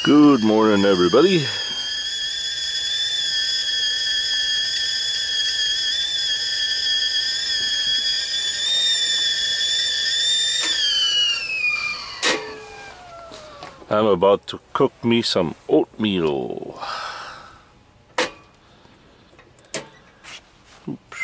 Good morning, everybody. I'm about to cook me some oatmeal. Oops.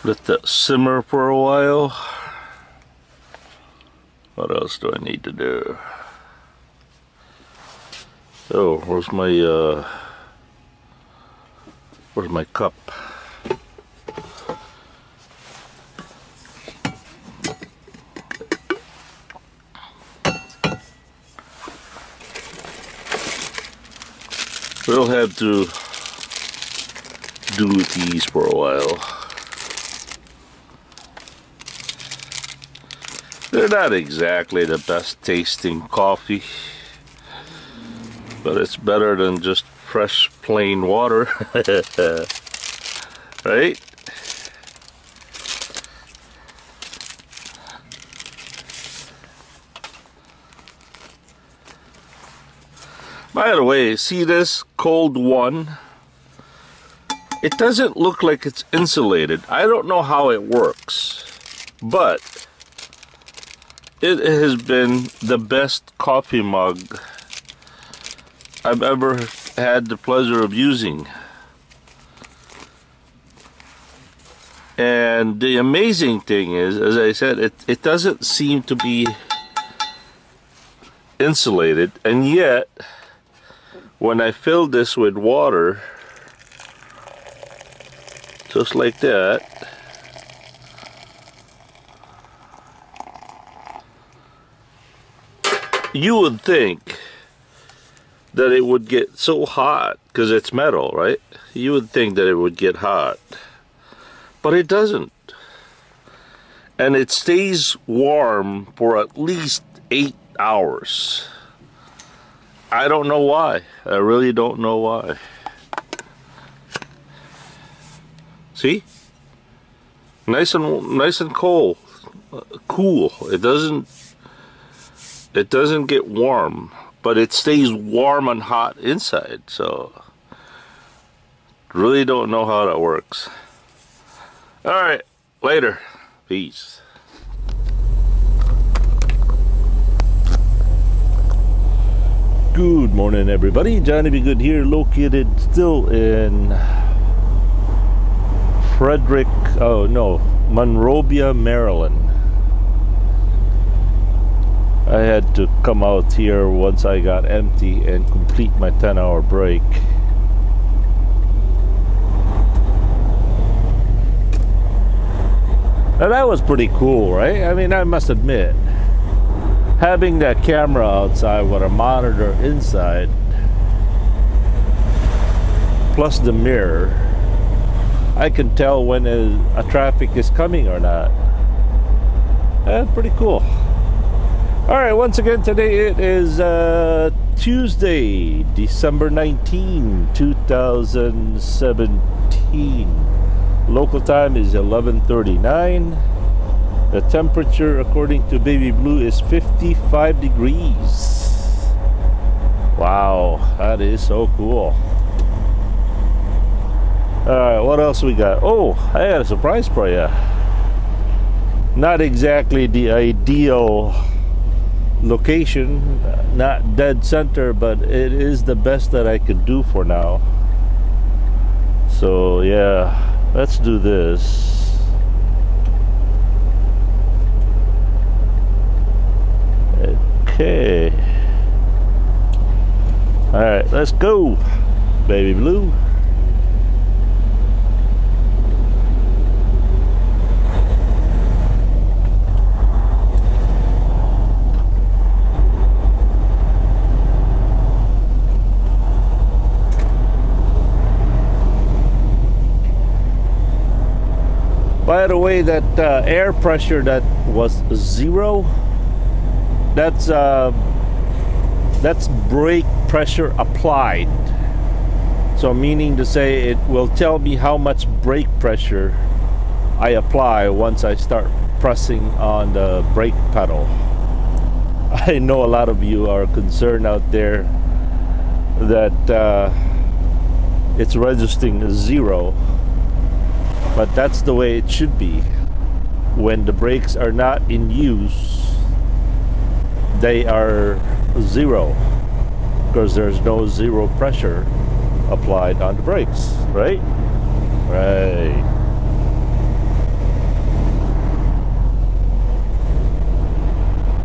Let that simmer for a while. What else do I need to do? Oh, where's my cup? We'll have to do these for a while. They're not exactly the best tasting coffee, but it's better than just fresh plain water. Right? By the way, see this cold one? It doesn't look like it's insulated. I don't know how it works, but it has been the best coffee mug I've ever had the pleasure of using. And the amazing thing is, as I said, it doesn't seem to be insulated, and yet when I fill this with water, just like that, you would think that it would get so hot because it's metal, right? You would think that it would get hot, but it doesn't. And it stays warm for at least 8 hours. I don't know why. I really don't know why. See? Nice and cold. Cool. It doesn't get warm, but it stays warm and hot inside, so really don't know how that works. Alright, later. Peace. Good morning, everybody. Johnny Be Good here, located still in Monrovia, Maryland. I had to come out here once I got empty and complete my 10-hour break. Now that was pretty cool, right? I mean, I must admit, having that camera outside with a monitor inside, plus the mirror, I can tell when a traffic is coming or not. That's pretty cool. Alright, once again, today it is Tuesday, December 19, 2017. Local time is 11:39. The temperature, according to Baby Blue, is 55 degrees. Wow, that is so cool. Alright, what else we got? Oh, I had a surprise for you. Not exactly the ideal location, not dead center, but it is the best that I could do for now. So yeah, let's do this. Okay. Alright, let's go, Baby Blue. By the way, that air pressure that was 0, that's brake pressure applied. So meaning to say, it will tell me how much brake pressure I apply once I start pressing on the brake pedal. I know a lot of you are concerned out there that it's registering as 0, but that's the way it should be. When the brakes are not in use, they are 0, because there's no 0 pressure applied on the brakes, right? Right.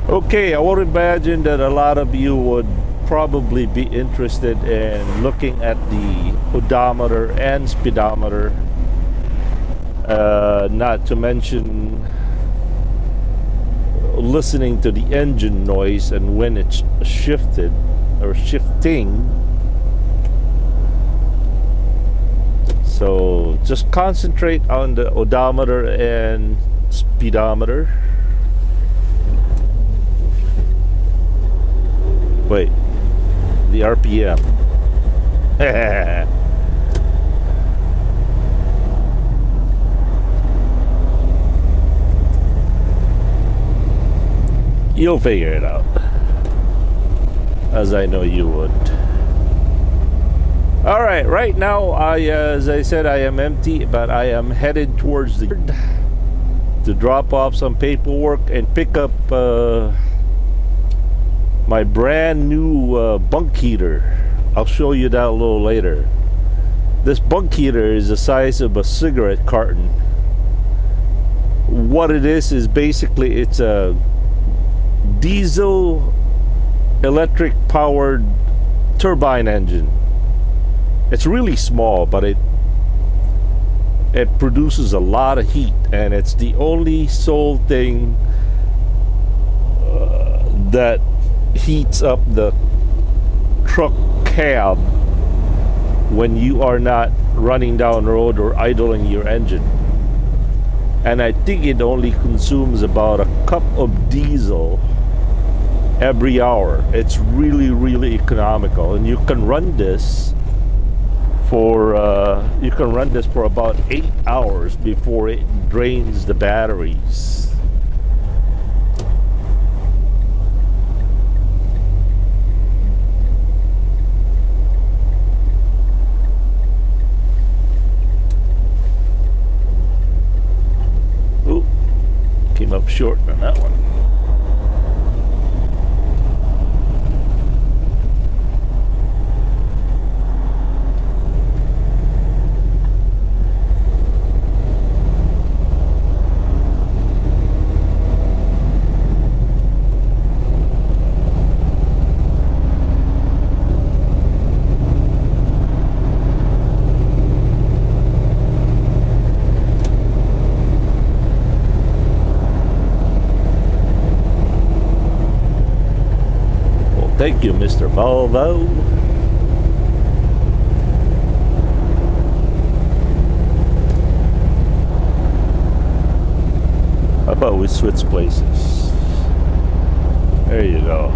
Okay, I would imagine that a lot of you would probably be interested in looking at the odometer and speedometer, not to mention listening to the engine noise and when it's shifted or shifting. So just concentrate on the odometer and speedometer. Wait, the RPM. You'll figure it out, as I know you would. All right, right now, as I said, I am empty, but I am headed towards the yard to drop off some paperwork and pick up my brand new bunk heater. I'll show you that a little later. This bunk heater is the size of a cigarette carton. What it is basically it's a diesel electric powered turbine engine. It's really small, but it produces a lot of heat, and it's the only sole thing that heats up the truck cab when you are not running down the road or idling your engine. And I think it only consumes about a cup of diesel every hour. It's really, really economical, and you can run this for about 8 hours before it drains the batteries. Ooh, came up short on that one. Thank you, Mr. Volvo. How about we switch places? There you go.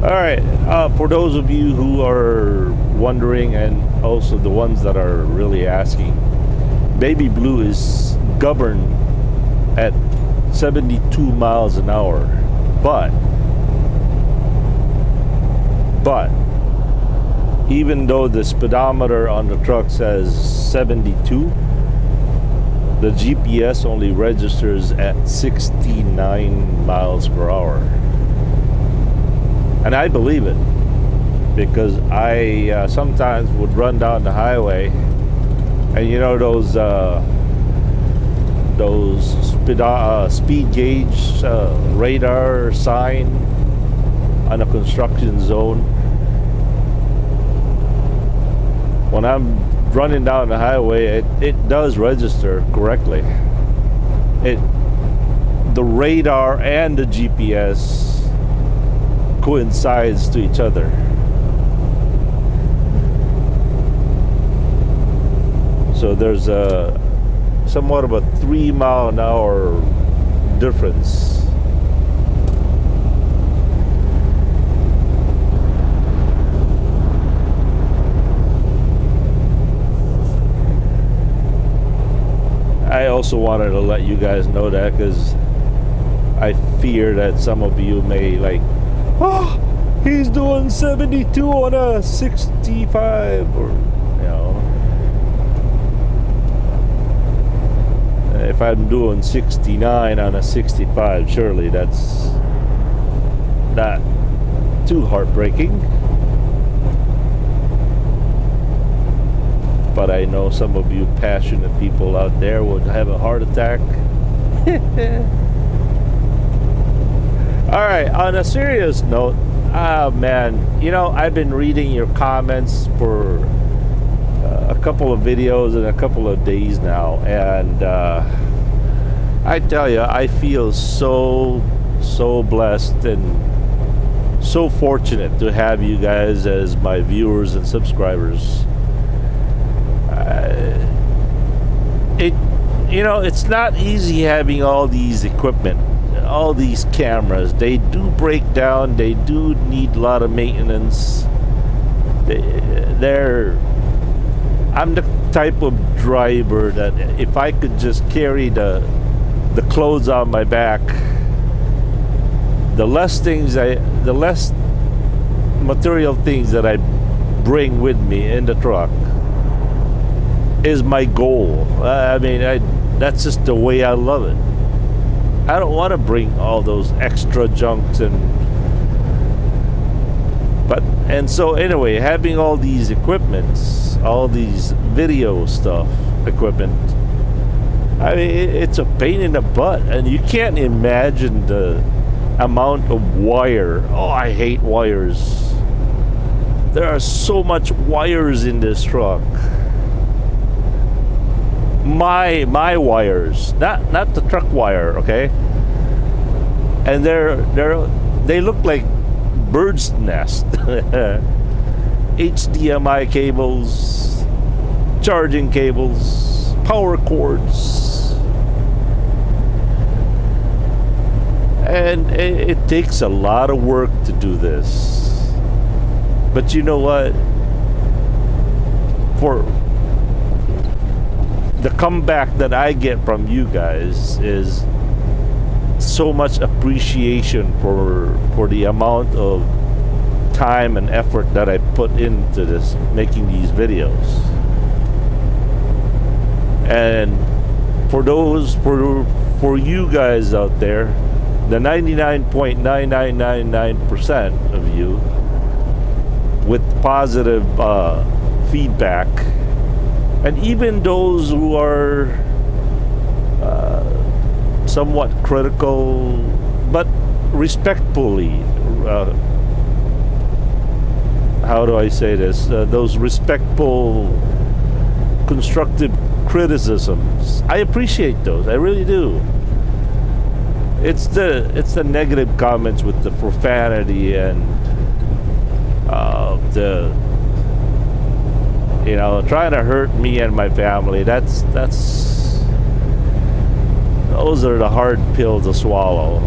Alright, for those of you who are wondering, and also the ones that are really asking, Baby Blue is governed at 72 miles an hour, but even though the speedometer on the truck says 72, the GPS only registers at 69 miles per hour. And I believe it, because I sometimes would run down the highway, and you know those speed gauge radar sign on a construction zone. When I'm running down the highway, it does register correctly. The radar and the GPS coincides to each other. So there's somewhat of a 3-mile-an-hour difference. I also wanted to let you guys know that, because I fear that some of you may like, oh, he's doing 72 on a 65, or you know, if I'm doing 69 on a 65, surely that's not too heartbreaking. But I know some of you passionate people out there would have a heart attack. Alright, on a serious note, man, you know, I've been reading your comments for a couple of videos in a couple of days now, and I tell you, I feel so blessed and so fortunate to have you guys as my viewers and subscribers. You know, it's not easy having all these equipment, all these cameras. They do break down. They do need a lot of maintenance. I'm the type of driver that if I could just carry the clothes on my back, the less material things that I bring with me in the truck is my goal. I mean, that's just the way I love it. I don't want to bring all those extra junks and so anyway, having all these equipments, all these video stuff equipment, I mean, it's a pain in the butt, and you can't imagine the amount of wire. Oh, I hate wires. There are so much wires in this truck. My wires, not the truck wire, okay? And they look like bird's nest. HDMI cables, charging cables, power cords, and it takes a lot of work to do this. But you know what? For the comeback that I get from you guys is so much appreciation for the amount of time and effort that I put into this, making these videos. And for you guys out there, the 99.9999% of you with positive feedback, and even those who are somewhat critical, but respectfully, how do I say this? Those respectful, constructive criticisms, I appreciate those. I really do. It's the negative comments with the profanity and the, you know, trying to hurt me and my family. Those are the hard pill to swallow.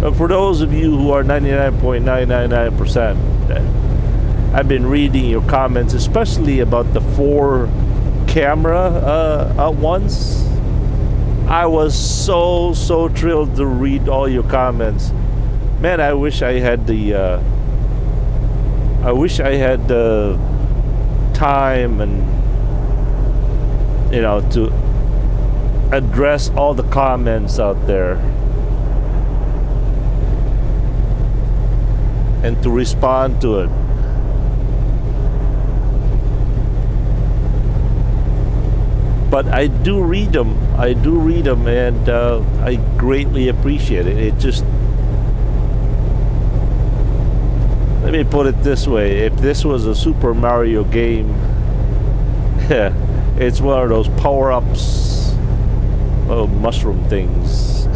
But for those of you who are 99.999%, I've been reading your comments, especially about the 4 camera ones. I was so thrilled to read all your comments. Man, I wish I had the time and, you know, to address all the comments out there and to respond to it. But I do read them, and I greatly appreciate it. It just, let me put it this way, if this was a Super Mario game, it's one of those power-ups, mushroom things.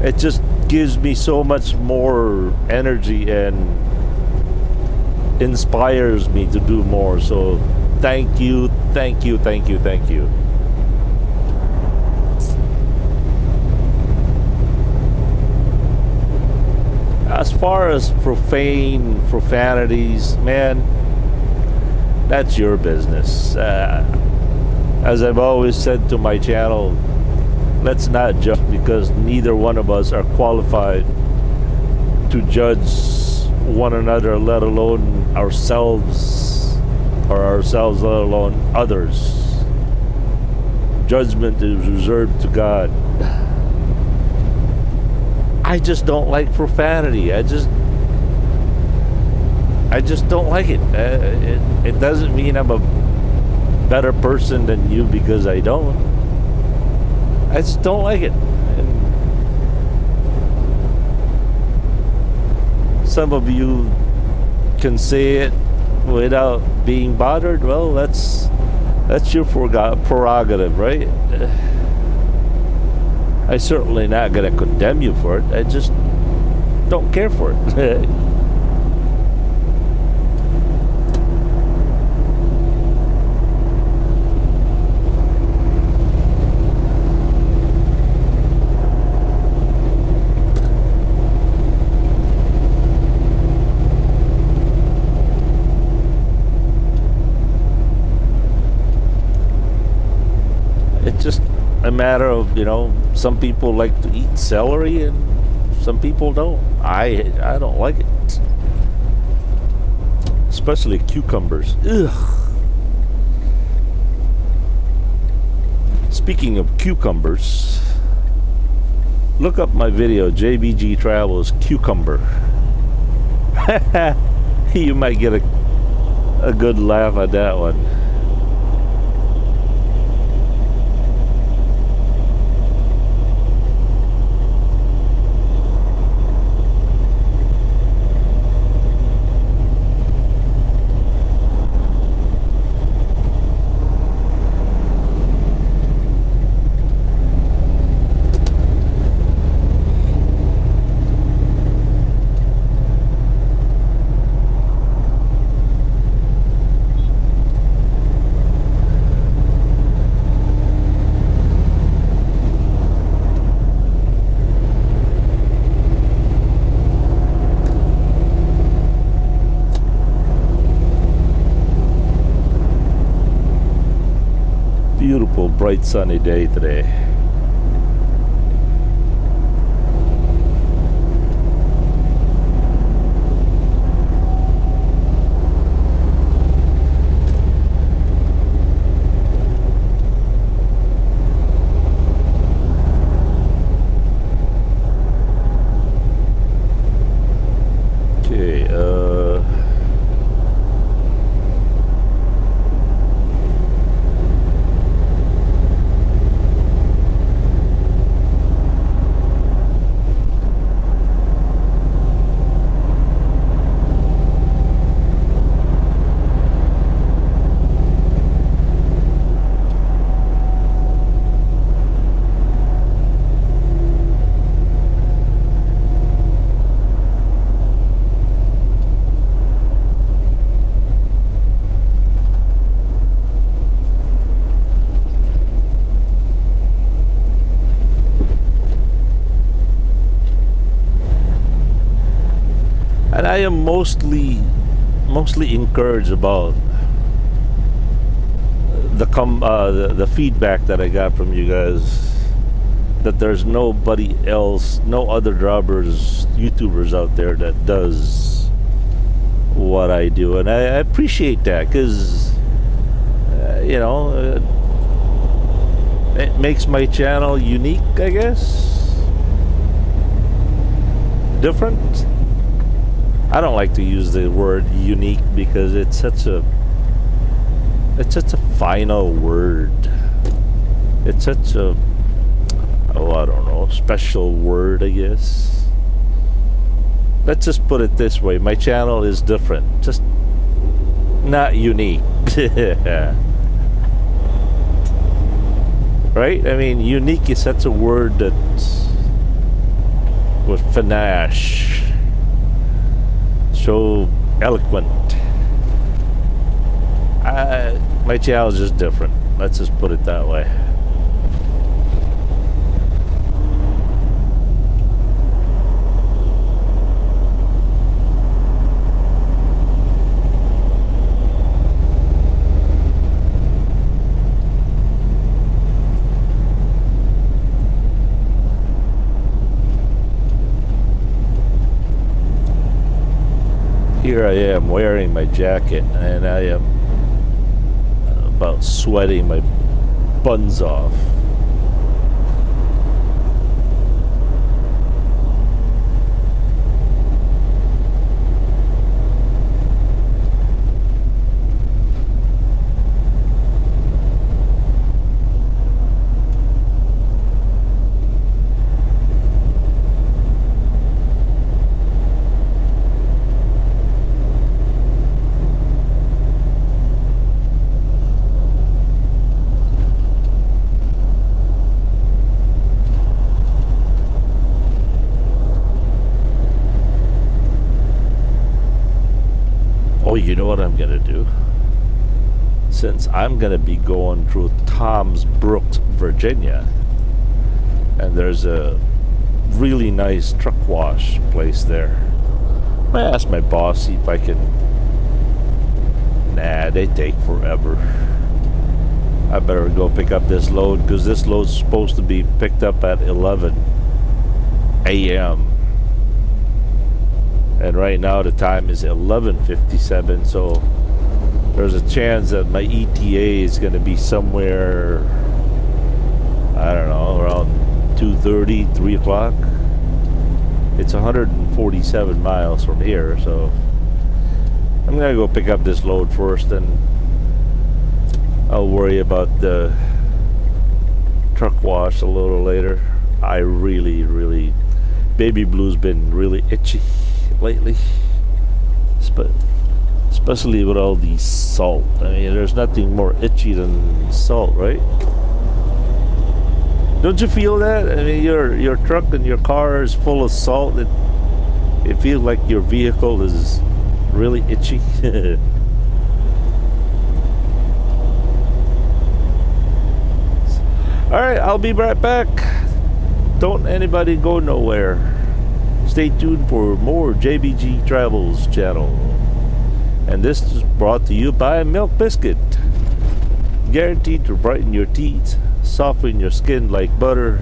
It just gives me so much more energy and inspires me to do more. So thank you, thank you, thank you, thank you. As far as profanities, man, that's your business. As I've always said to my channel, let's not judge, because neither one of us are qualified to judge one another, let alone ourselves, let alone others. Judgment is reserved to God. I just don't like profanity. I just don't like it. It doesn't mean I'm a better person than you because I don't. I just don't like it. And some of you can say it without being bothered. Well, that's your prerogative, right? I'm certainly not going to condemn you for it. I just don't care for it. It's just a matter of, you know, some people like to eat celery and some people don't. I don't like it, especially cucumbers. Ugh. Speaking of cucumbers, look up my video, JBGTRAVELS cucumber. You might get a good laugh at that one. Beautiful, bright, sunny day today. Okay, and I am mostly encouraged about the feedback that I got from you guys, that there's nobody else, no other YouTubers out there that does what I do, and I appreciate that, because you know, it makes my channel unique, I guess, different. I don't like to use the word unique because it's such a final word. It's such a, oh, I don't know, special word, I guess. Let's just put it this way: my channel is different, just not unique. Right? I mean, unique is such a word that's with panache, so eloquent. My challenge is different. Let's just put it that way. Here I am wearing my jacket, and I am about sweating my buns off. Oh, you know what I'm gonna do? Since I'm gonna be going through Tom's Brooks, Virginia, and there's a really nice truck wash place there. I'm gonna ask my boss, see if I can. Nah, they take forever. I better go pick up this load, because this load's supposed to be picked up at 11 a.m. And right now the time is 11:57, so there's a chance that my ETA is going to be somewhere, I don't know, around 2:30, 3 o'clock. It's 147 miles from here, so I'm going to go pick up this load first, and I'll worry about the truck wash a little later. I really, baby blue's been really itchy lately, especially with all the salt. I mean, there's nothing more itchy than salt, right? Don't you feel that? I mean, your truck and your car is full of salt. It feels like your vehicle is really itchy. All right, I'll be right back. Don't anybody go nowhere. Stay tuned for more JBG Travels channel. And this is brought to you by Milk Biscuit. Guaranteed to brighten your teeth, soften your skin like butter,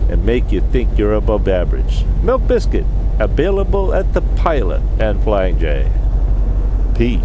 and make you think you're above average. Milk Biscuit, available at the Pilot and Flying J. Peace.